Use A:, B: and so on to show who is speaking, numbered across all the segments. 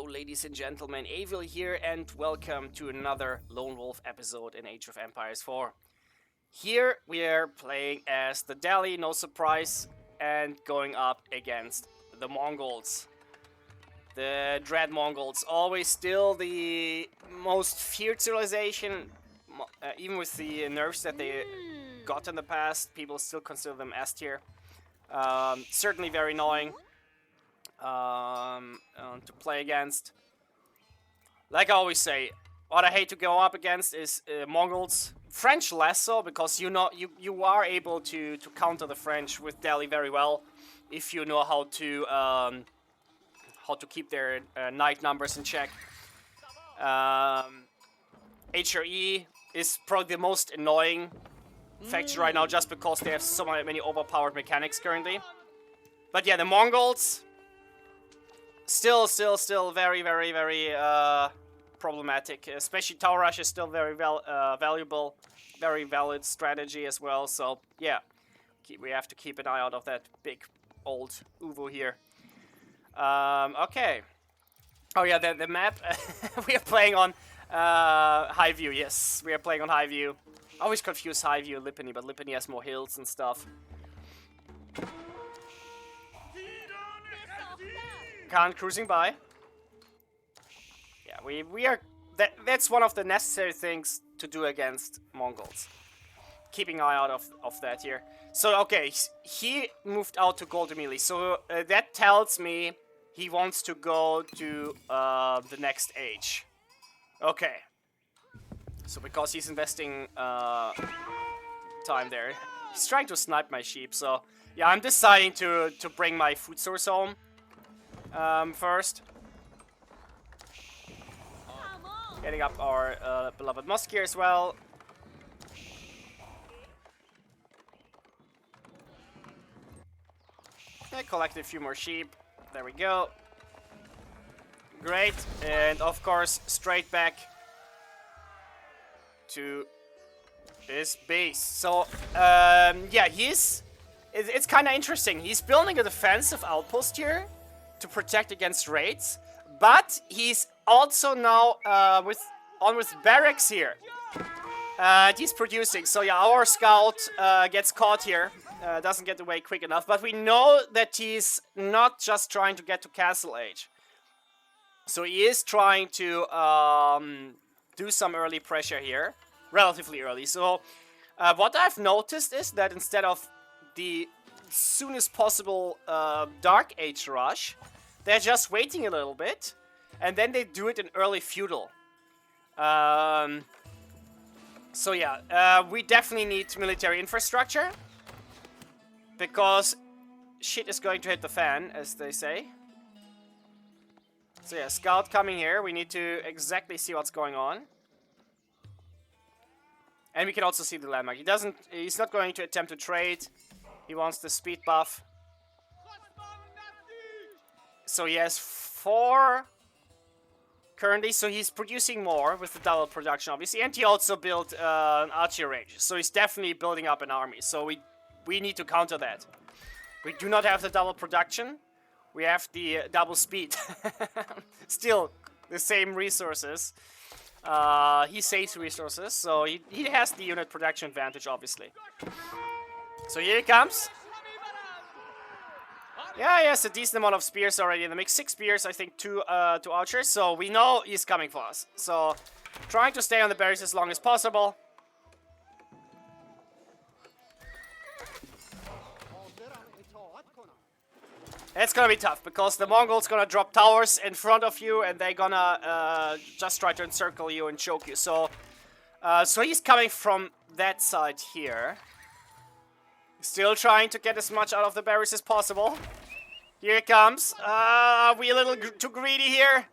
A: Hello ladies and gentlemen, Avil here and welcome to another Lone Wolf episode in Age of Empires 4. Here we are playing as the Delhi, no surprise, and going up against the Mongols. The Dread Mongols, always still the most feared civilization, even with the nerfs that they got in the past, people still consider them S tier. Certainly very annoying to play against. Like I always say, what I hate to go up against is Mongols. French less so, because you are able to counter the French with Delhi very well if you know how to keep their knight numbers in check. HRE is probably the most annoying faction right now, just because they have so many overpowered mechanics currently. But yeah, the Mongols still very problematic. Especially Tower Rush is still very valuable, very valid strategy as well. So yeah, we have to keep an eye out of that big old Uvo here. Okay. Oh yeah, the map. We are playing on High View. Yes, we are playing on High View. I always confuse High View and Lipany, but Lipany has more hills and stuff. Khan cruising by. Yeah, we are. That's one of the necessary things to do against Mongols. Keeping an eye out of that here. So okay, he moved out to gold immediately. So that tells me he wants to go to the next age. Okay. So because he's investing time there, he's trying to snipe my sheep. So yeah, I'm deciding to bring my food source home first. Getting up our beloved Muskier as well. I collected a few more sheep. There we go. Great. And of course, straight back to his base. So, yeah, it's kind of interesting. He's building a defensive outpost here to protect against raids, but he's also now with barracks here. He's producing. So yeah, our scout gets caught here. Doesn't get away quick enough, but we know that he's not just trying to get to Castle Age. So he is trying to do some early pressure here, relatively early. So what I've noticed is that instead of the soonest possible Dark Age rush, they're just waiting a little bit, and then they do it in early feudal. So yeah, we definitely need military infrastructure, because shit is going to hit the fan, as they say. So yeah, scout coming here. We need to exactly see what's going on. And we can also see the landmark. He's not going to attempt to trade. He wants the speed buff. So he has 4 currently, so he's producing more with the double production, obviously. And he also built an archer range. So he's definitely building up an army. So we need to counter that. We do not have the double production. We have the double speed. Still the same resources. He saves resources, so he has the unit production advantage, obviously. So here he comes. Yeah, he has a decent amount of spears already in the mix. 6 spears, I think, 2 archers. So we know he's coming for us. So trying to stay on the berries as long as possible. It's gonna be tough, because the Mongols gonna drop towers in front of you, and they're gonna just try to encircle you and choke you. So, so he's coming from that side here. Still trying to get as much out of the berries as possible. Here it comes. Are we a little too greedy here?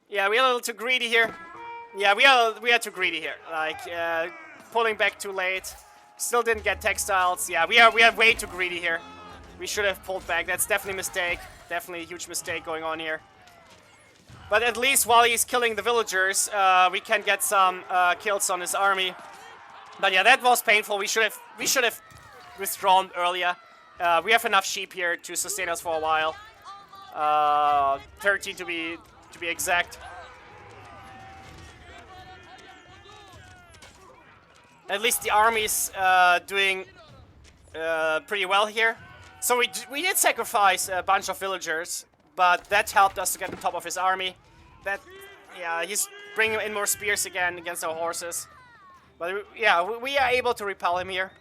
A: Yeah, we're a little too greedy here. Yeah, we are too greedy here. Like, pulling back too late. Still didn't get textiles. Yeah, we are way too greedy here. We should have pulled back. That's definitely a mistake. Definitely a huge mistake going on here. But at least while he's killing the villagers, we can get some kills on his army. But yeah, that was painful. We should have withdrawn earlier. We have enough sheep here to sustain us for a while. 13 to be to be exact. At least the army's doing pretty well here. So we did sacrifice a bunch of villagers, but that helped us to get on top of his army. Yeah, he's bringing in more spears again against our horses. But yeah, we are able to repel him here.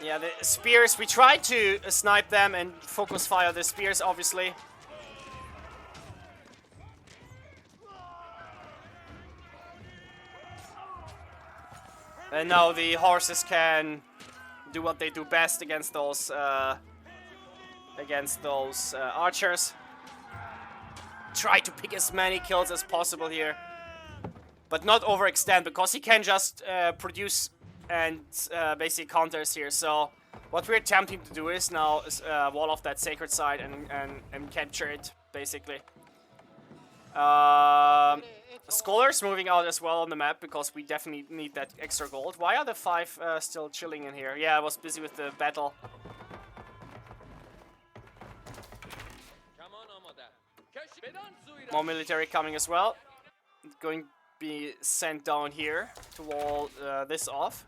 A: Yeah, the spears, we tried to snipe them and focus fire the spears, obviously. And now the horses can do what they do best against those archers. Try to pick as many kills as possible here, but not overextend, because he can just produce and basically counters here. So what we're attempting to do is now wall off that sacred site and capture it, basically. Scholars moving out as well on the map, because we definitely need that extra gold. Why are the 5 still chilling in here? Yeah, I was busy with the battle. More military coming as well. Going to be sent down here to wall this off.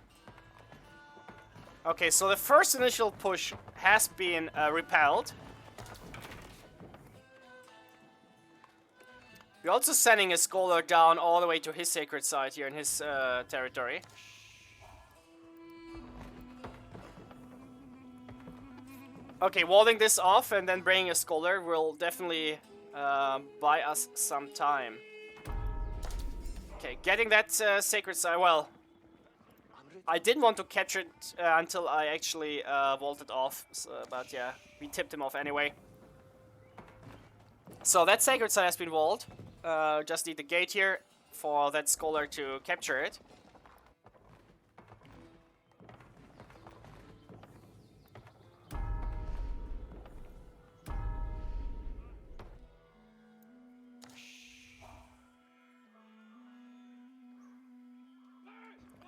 A: Okay, so the first initial push has been repelled. We're also sending a scholar down all the way to his sacred site here in his territory. Okay, walling this off and then bringing a scholar will definitely buy us some time. Okay, getting that sacred site, well, I didn't want to capture it until I actually vaulted off, so, but yeah, we tipped him off anyway. So that sacred site has been walled. Just need the gate here for that scholar to capture it.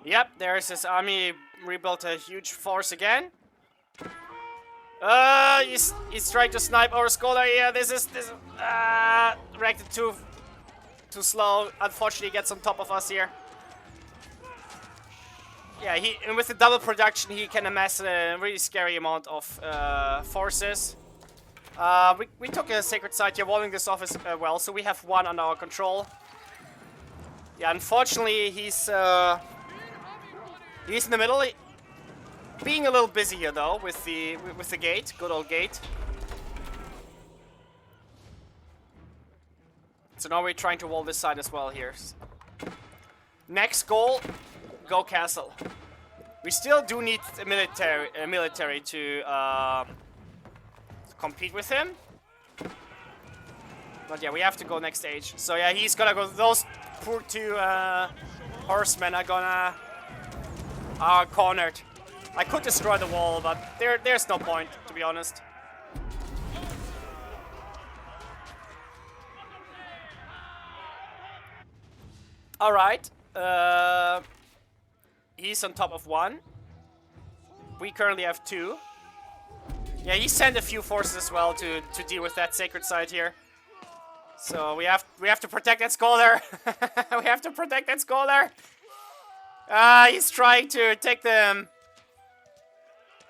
A: Yep, there's his army rebuilt a huge force again. He's trying to snipe our scholar here. This is reacted too slow. Unfortunately, he gets on top of us here. Yeah, and with the double production, he can amass a really scary amount of forces. We took a sacred site here, walling this off as well, so we have 1 under our control. Yeah, unfortunately, he's in the middle. Being a little busy here though with the gate, good old gate. So now we're trying to wall this side as well here. Next goal, go castle. We still do need a military to compete with him. But yeah, we have to go next stage. So yeah, he's gonna go. Those poor 2 horsemen are cornered. I could destroy the wall, but there's no point, to be honest. Alright. He's on top of 1. We currently have 2. Yeah, he sent a few forces as well to deal with that sacred site here. So we have to protect that scholar. We have to protect that scholar. He's trying to take them.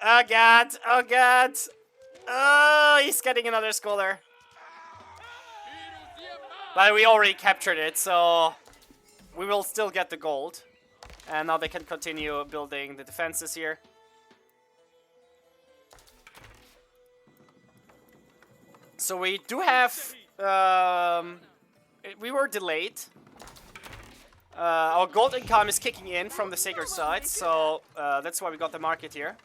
A: Oh god, oh god. Oh, he's getting another scholar. But we already captured it, so we will still get the gold. And now they can continue building the defenses here. So we do have... we were delayed. Our gold income is kicking in from the sacred side, so that's why we got the market here.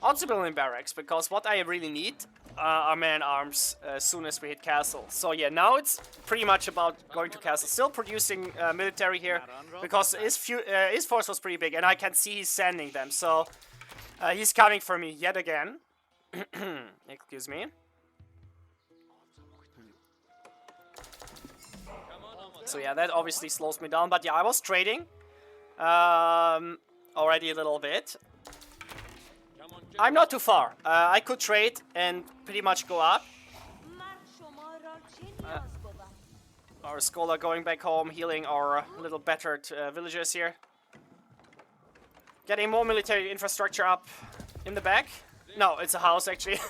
A: Also building barracks, because what I really need are man-arms as soon as we hit castle. So yeah, now it's pretty much about going to castle. Still producing military here, because his force was pretty big, and I can see he's sending them. So he's coming for me yet again. Excuse me. So yeah, that obviously slows me down. But yeah, I was trading already a little bit. I'm not too far. I could trade and pretty much go up. Our scholar going back home, healing our little battered villagers here. Getting more military infrastructure up in the back. No, it's a house actually.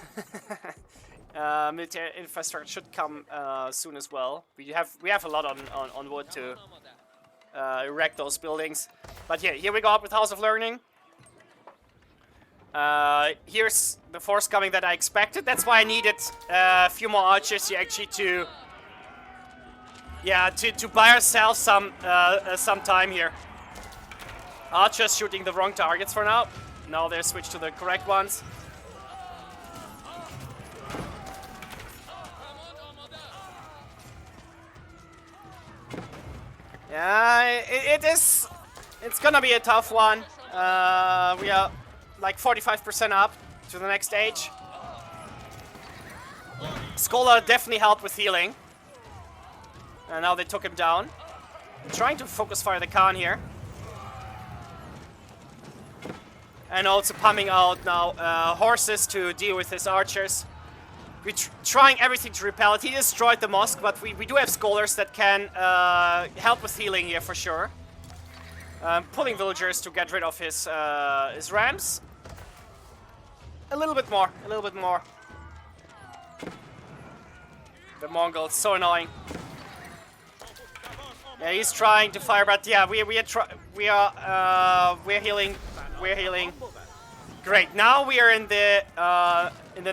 A: Military infrastructure should come soon as well. We have a lot on wood to erect those buildings. But yeah, here we go up with House of Learning. Here's the force coming that I expected. That's why I needed a few more archers here actually to buy ourselves some time here. Archers shooting the wrong targets for now. Now they're switched to the correct ones. Yeah, it's gonna be a tough one. We are like 45% up to the next stage. Scholar definitely helped with healing. And now they took him down. Trying to focus fire the Khan here. And also pumping out now horses to deal with his archers. We're trying everything to repel it. He destroyed the mosque, but we do have scholars that can help with healing here for sure. Pulling villagers to get rid of his rams. A little bit more, a little bit more. The Mongols, so annoying. Yeah, he's trying to fire, but yeah, we're healing. We're healing. Great. Now we are in the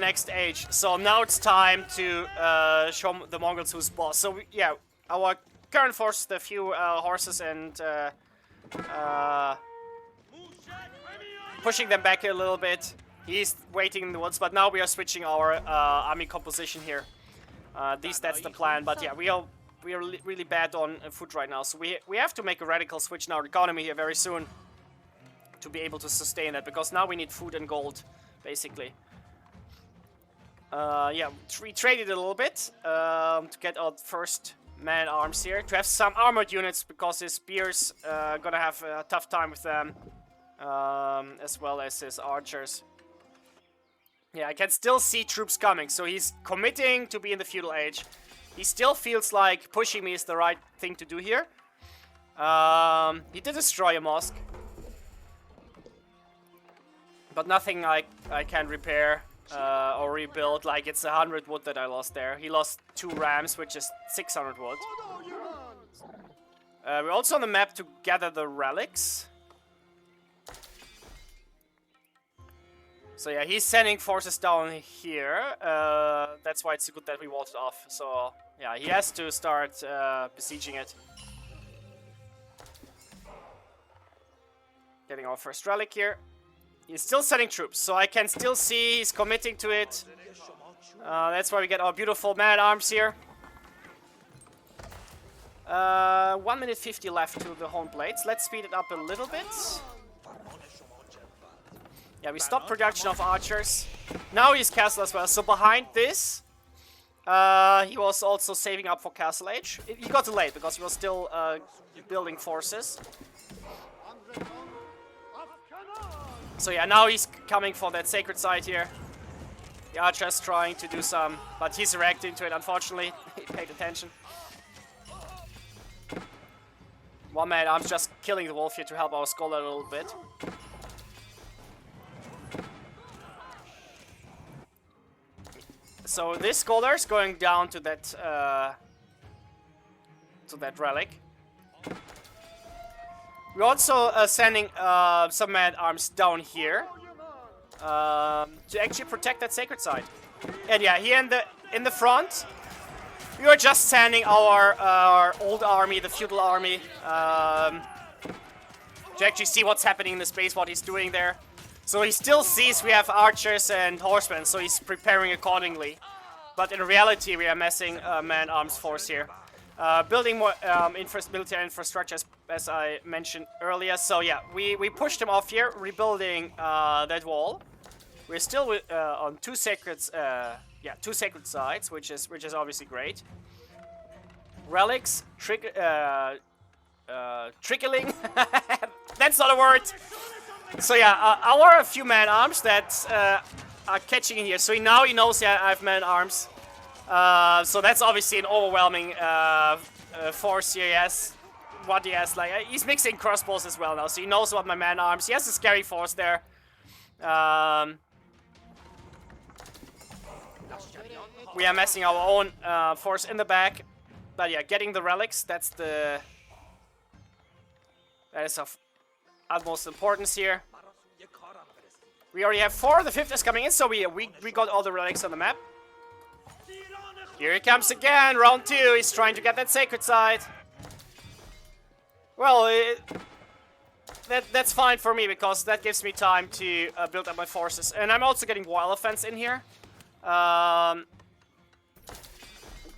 A: next age. So now it's time to show the Mongols who's boss. So yeah, our current force, the few horses and pushing them back a little bit. He's waiting in the woods, but now we are switching our army composition here. At least that's the plan. But yeah, we are really bad on food right now, so we have to make a radical switch in our economy here very soon to be able to sustain it, because now we need food and gold, basically. Yeah, we traded a little bit to get our first man-at-arms here, to have some armored units, because his spears gonna have a tough time with them, as well as his archers. Yeah, I can still see troops coming, so he's committing to be in the feudal age. He still feels like pushing me is the right thing to do here. He did destroy a mosque. But nothing I can repair or rebuild. Like, it's 100 wood that I lost there. He lost 2 rams, which is 600 wood. We're also on the map to gather the relics. So yeah, he's sending forces down here. That's why it's good that we walled it off. So yeah, he has to start besieging it. Getting our first relic here. He's still sending troops, so I can still see he's committing to it. That's why we get our beautiful man-at-arms here. 1 minute 50 left to the home blades. Let's speed it up a little bit. Yeah, we stopped production of archers. Now he's castle as well. So behind this, he was also saving up for Castle Age. He got delayed because he was still building forces. So yeah, now he's coming for that sacred site here. The archer's trying to do some, but he's reacting to it, unfortunately. He paid attention. One man, I'm just killing the wolf here to help our scholar a little bit. So this scholar is going down to that relic. We're also sending some man-at-arms down here to actually protect that sacred site. And yeah, here in the front, we are just sending our old army, the feudal army, to actually see what's happening in the space, what he's doing there. So he still sees we have archers and horsemen, so he's preparing accordingly. But in reality, we are messing man-at-arms force here. Building more military infrastructure, as I mentioned earlier. So yeah, we pushed him off here, rebuilding that wall. We're still on two sacred sites, which is obviously great. Relics, trickling. That's not a word. So yeah, our few man-arms that are catching in here. So now he knows, yeah, I have man-arms. So that's obviously an overwhelming force here. Yes, what he has, like he's mixing crossbows as well now, so he knows about my man-arms. He has a scary force there. We are messing our own force in the back, but yeah, getting the relics, that is of utmost importance here. We already have 4, the 5th is coming in, so we got all the relics on the map. Here he comes again, round 2, he's trying to get that sacred side. Well, that's fine for me, because that gives me time to build up my forces. And I'm also getting war elephants in here.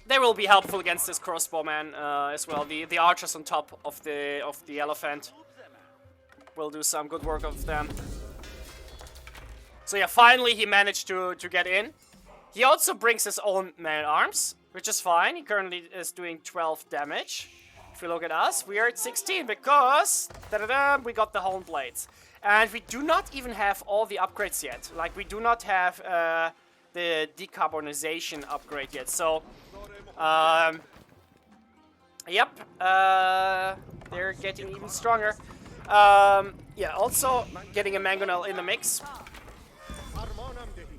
A: They will be helpful against this crossbowman as well. The archers on top of the elephant will do some good work of them. So yeah, finally he managed to get in. He also brings his own man-arms, which is fine. He currently is doing 12 damage. If we look at us, we are at 16 because we got the Horn Blades. And we do not even have all the upgrades yet. Like, we do not have the decarbonization upgrade yet. So, yep, they're getting even stronger. Yeah, also getting a Mangonel in the mix.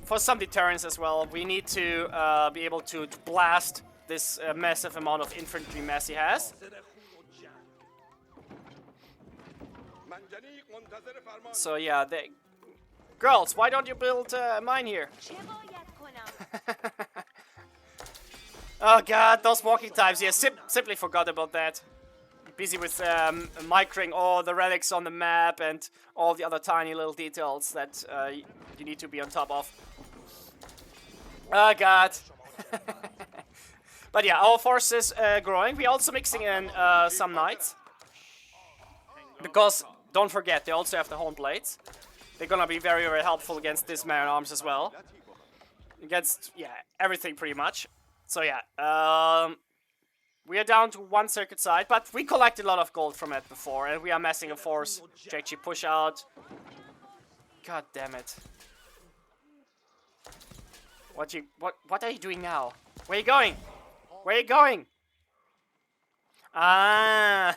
A: For some deterrence as well. We need to be able to blast this massive amount of infantry mass he has. So yeah, girls, why don't you build a mine here? Oh god, those walking times. Yeah, simply forgot about that. Busy with microing all the relics on the map and all the other tiny little details that you need to be on top of. Oh god. But yeah, our force is growing. We're also mixing in some knights. Because, don't forget, they also have the Horn Blades. They're gonna be very, very helpful against this man-arms as well. Against, yeah, everything pretty much. So yeah, we are down to 1 circuit side, but we collected a lot of gold from it before, and we are massing a force to actually push out. God damn it. What are you doing now? Where are you going? Where are you going? Ah.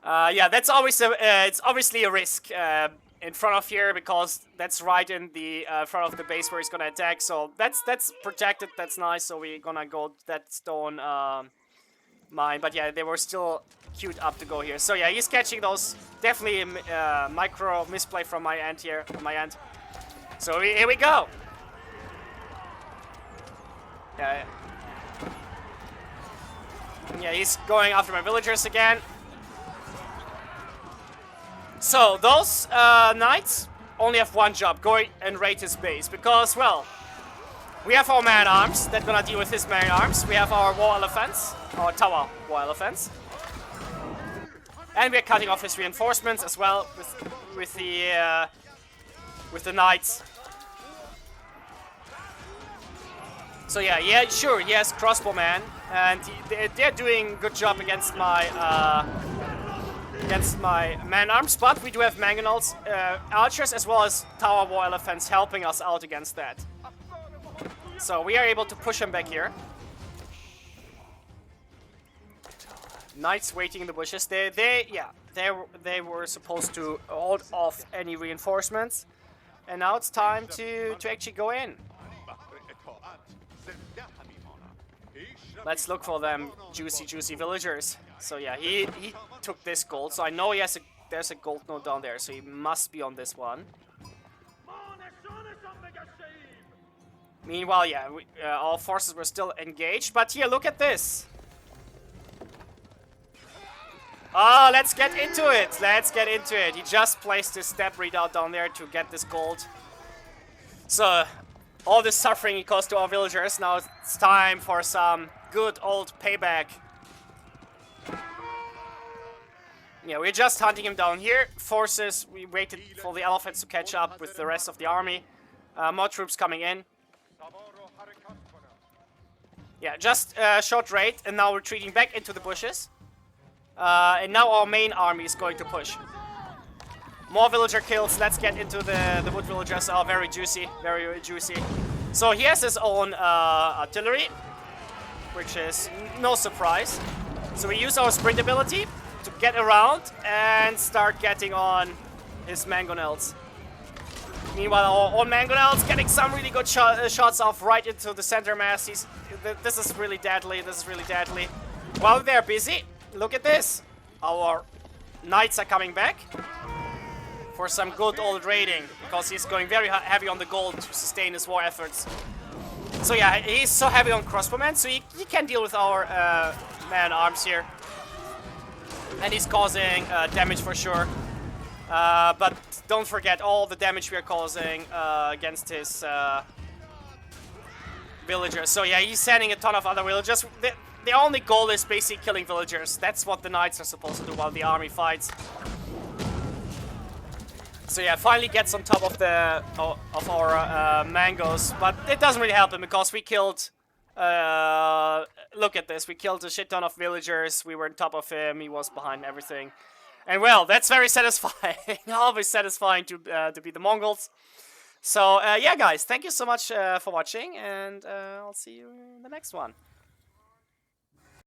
A: Yeah, that's always it's obviously a risk in front of here, because that's right in the front of the base where he's gonna attack. So that's protected. That's nice. So we're gonna go that stone mine. But yeah, they were still queued up to go here. So yeah, he's catching those. Definitely a micro misplay from my end here. So here we go. Yeah. Yeah, he's going after my villagers again. So, those knights only have one job, go and raid his base, because, well, we have our man-arms that gonna deal with his man-arms, we have our war elephants, our tower war elephants, and we're cutting off his reinforcements as well with the knights. So yeah, sure, yes, crossbowman, and they're doing a good job against my man-arms, but we do have mangonels, archers, as well as tower war elephants helping us out against that. So we are able to push him back here. Knights waiting in the bushes. They were supposed to hold off any reinforcements, and now it's time to actually go in. Let's look for them juicy villagers. So yeah, he took this gold. So I know there's a gold node down there. So he must be on this one. Meanwhile, yeah, all forces were still engaged. But here, look at this. Oh, let's get into it. Let's get into it. He just placed his step redoubt down there to get this gold. So all this suffering he caused to our villagers. Now it's time for some good old payback. Yeah, we're just hunting him down here. Forces, we waited for the elephants to catch up with the rest of the army. More troops coming in. Yeah, just short raid, and now retreating back into the bushes. And now our main army is going to push. More villager kills. Let's get into the wood villagers. Oh, very juicy. Very, very juicy. So he has his own artillery, which is no surprise. So we use our sprint ability to get around and start getting on his mangonels. Meanwhile, our own mangonels getting some really good shots off right into the center mass. This is really deadly. This is really deadly. While they're busy, look at this. Our knights are coming back for some good old raiding, because he's going very heavy on the gold to sustain his war efforts. So yeah, he's so heavy on crossbowmen, so he can deal with our man-arms here. And he's causing damage for sure. But don't forget all the damage we are causing against his villagers. So yeah, he's sending a ton of other villagers. The only goal is basically killing villagers. That's what the knights are supposed to do while the army fights. So yeah, finally gets on top of our mangoes, but it doesn't really help him because we killed. Look at this, we killed a shit ton of villagers. We were on top of him. He was behind everything, and well, that's very satisfying. Always satisfying to beat the Mongols. So yeah, guys, thank you so much for watching, and I'll see you in the next one.